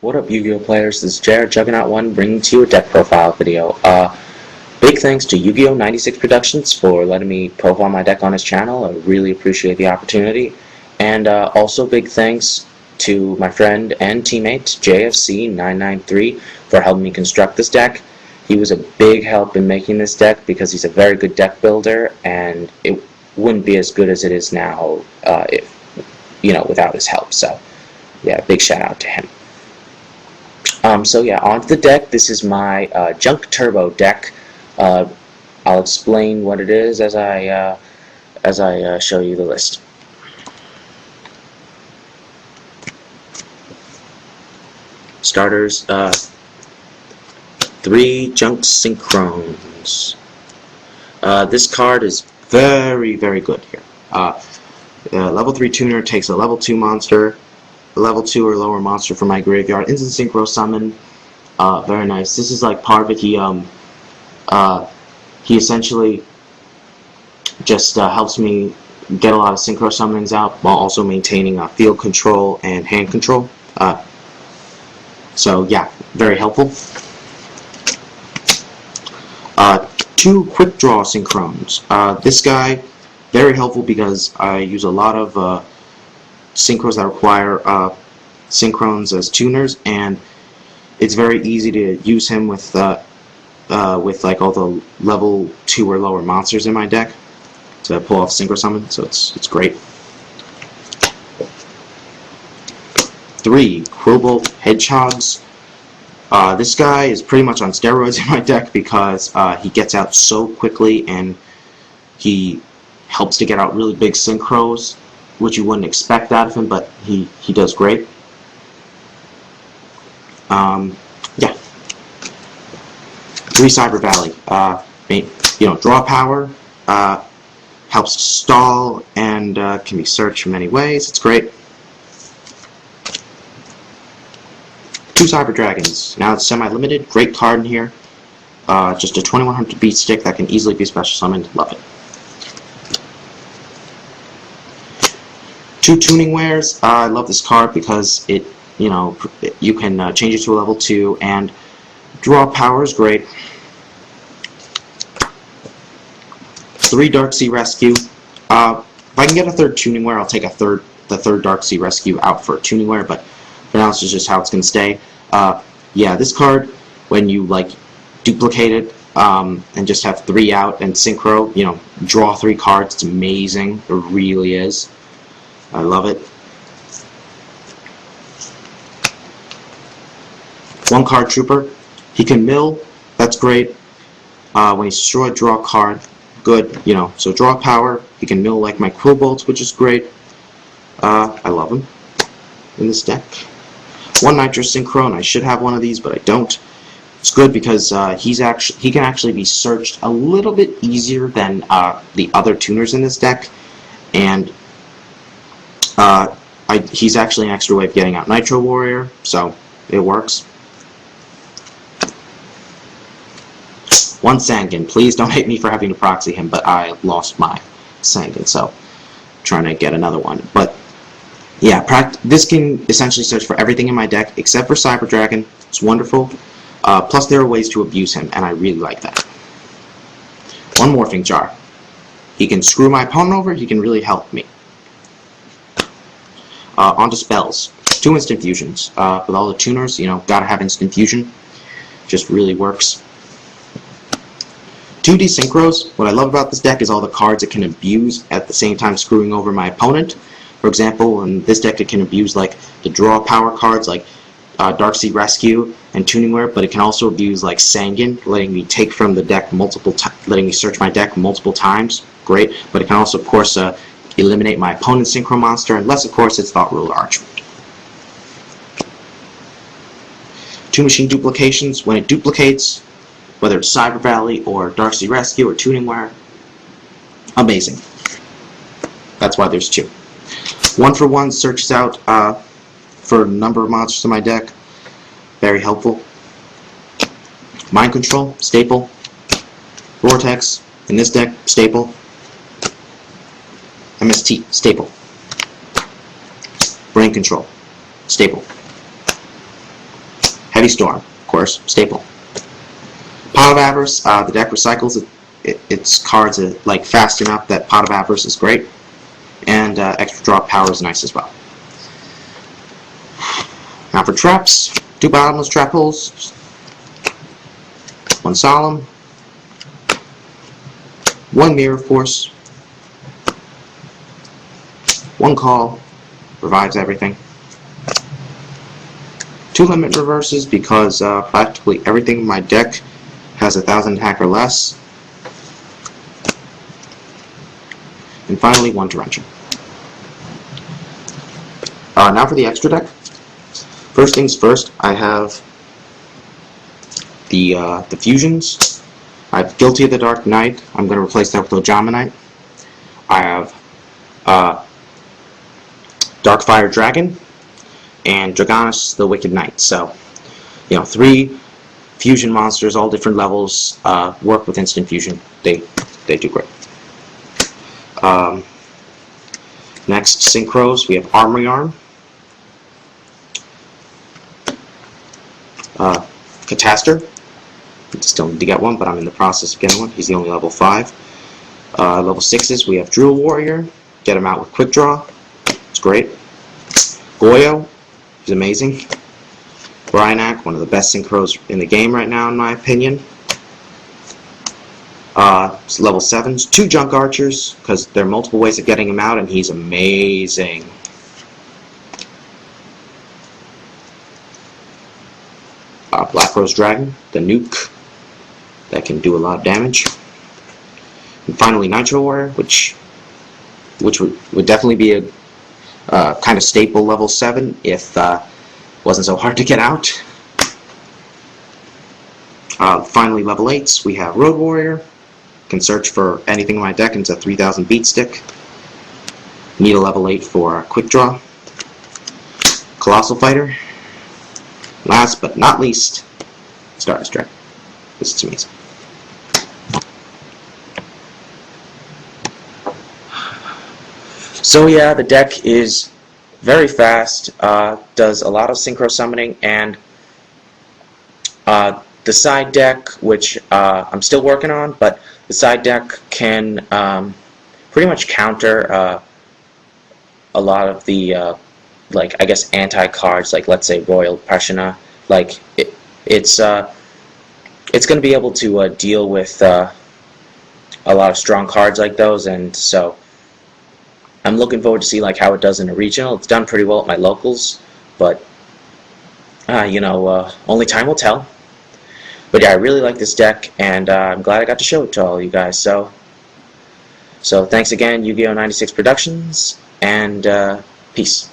What up, Yu-Gi-Oh players? This is Jared Juggernaut1 bringing to you a deck profile video. Big thanks to Yu-Gi-Oh 96 Productions for letting me profile my deck on his channel. I really appreciate the opportunity. And also big thanks to my friend and teammate JFC993 for helping me construct this deck. He was a big help in making this deck because he's a very good deck builder, and it wouldn't be as good as it is now without his help. So yeah, big shout out to him. So yeah, onto the deck. This is my Junk Turbo deck. I'll explain what it is as I show you the list. Starters, 3 Junk Synchrones. This card is very good here. Level 3 tuner takes a level 2 monster, a level 2 or lower monster from my graveyard, instant synchro summon. Very nice. This is like Parvik. He essentially just helps me get a lot of synchro summonings out while also maintaining field control and hand control. So yeah, very helpful. 2 quick draw synchrones. This guy, very helpful because I use a lot of synchros that require synchrones as tuners, and it's very easy to use him with like all the level 2 or lower monsters in my deck to pull off synchro summon. So it's great. 3 Quillbolt Hedgehogs. This guy is pretty much on steroids in my deck because he gets out so quickly and he helps to get out really big synchros, which you wouldn't expect out of him, but he does great. Yeah. 3 Cyber Valley. Draw power, helps to stall, and can be searched in many ways. It's great. 2 Cyber Dragons. Now it's semi-limited. Great card in here. Just a 2100 beat stick that can easily be special summoned. Love it. 2 Tuning Wares. I love this card because you can change it to a level 2, and draw power is great. 3 Dark Sea Rescue. If I can get a 3rd Tuning Ware, I'll take the 3rd Dark Sea Rescue out for a Tuning Ware, but for now this is just how it's going to stay. Yeah, this card, when you duplicate it and just have 3 out and synchro, draw 3 cards, it's amazing. It really is. I love it. 1 Card Trooper. He can mill. That's great. When he's destroyed, draw a card. Good. So draw power. He can mill like my Quillbolts, which is great. I love him in this deck. 1 Nitro Synchrone. I should have one of these, but I don't. It's good because he can actually be searched a little bit easier than the other tuners in this deck, and he's actually an extra way of getting out Nitro Warrior, so it works. 1 Sangan. Please don't hate me for having to proxy him, but I lost my Sangan, so I'm trying to get another one. But yeah, this can essentially search for everything in my deck except for Cyber Dragon. It's wonderful. Plus there are ways to abuse him, and I really like that. 1 Morphing Jar. He can screw my opponent over. He can really help me. Onto spells. 2 Instant Fusions. With all the tuners, gotta have Instant Fusion. Just really works. 2 Desynchros. What I love about this deck is all the cards it can abuse at the same time screwing over my opponent. For example, in this deck it can abuse the draw power cards like Dark Sea Rescue and Tuning Ware, but it can also abuse Sangan, letting me take from the deck letting me search my deck multiple times. Great. But it can also, of course, eliminate my opponent's synchro monster, unless, of course, it's Thought Ruler Arch. 2 Machine Duplications. When it duplicates, whether it's Cyber Valley or Dark Sea Rescue or Tuning Ware, amazing. That's why there's 2. 1-for-1 searches out for a number of monsters in my deck. Very helpful. Mind Control, staple. Vortex, in this deck, staple. MST, staple. Brain Control, staple. Heavy Storm, of course, staple. Pot of Avarice, the deck recycles its cards like fast enough that Pot of Avarice is great, and extra draw power is nice as well. Now for traps, 2 bottomless trap holes, 1 solemn, 1 mirror force, 1 call, revives everything. 2 limit reverses because practically everything in my deck has 1,000 attack or less. And finally, 1 Torrential. Now for the extra deck. First things first, I have the fusions. I have Guilty of the Dark Knight. I'm going to replace that with Ojamanite. I have Darkfire Dragon and Dragonus the Wicked Knight. So, 3 fusion monsters, all different levels, work with instant fusion. They do great. Next, synchros, we have Armory Arm, Catastor. Still need to get one, but I'm in the process of getting one. He's the only level 5. Level 6s, we have Drill Warrior. Get him out with Quick Draw. It's great. Goyo, he's amazing. Bryanak, one of the best synchros in the game right now, in my opinion. Level 7s, 2 Junk Archers, because there are multiple ways of getting him out, and he's amazing. Black Rose Dragon, the nuke, that can do a lot of damage. And finally, Nitro Warrior, which would definitely be a kind of staple level 7 if it wasn't so hard to get out. Finally, level 8s, we have Road Warrior. Can search for anything in my deck, and it's a 3000 beat stick. Need a level 8 for Quick Draw. Colossal Fighter. Last but not least, Stardust Dragon. This is amazing. So yeah, the deck is very fast, does a lot of synchro summoning, and the side deck, which I'm still working on, but the side deck can pretty much counter a lot of the like, I guess, anti-cards, like let's say Royal Prashana. Like it's going to be able to deal with a lot of strong cards like those, and so I'm looking forward to see like how it does in a regional. It's done pretty well at my locals, but only time will tell. But yeah, I really like this deck, and I'm glad I got to show it to all you guys. So thanks again, Yu-Gi-Oh! 96 Productions, and peace.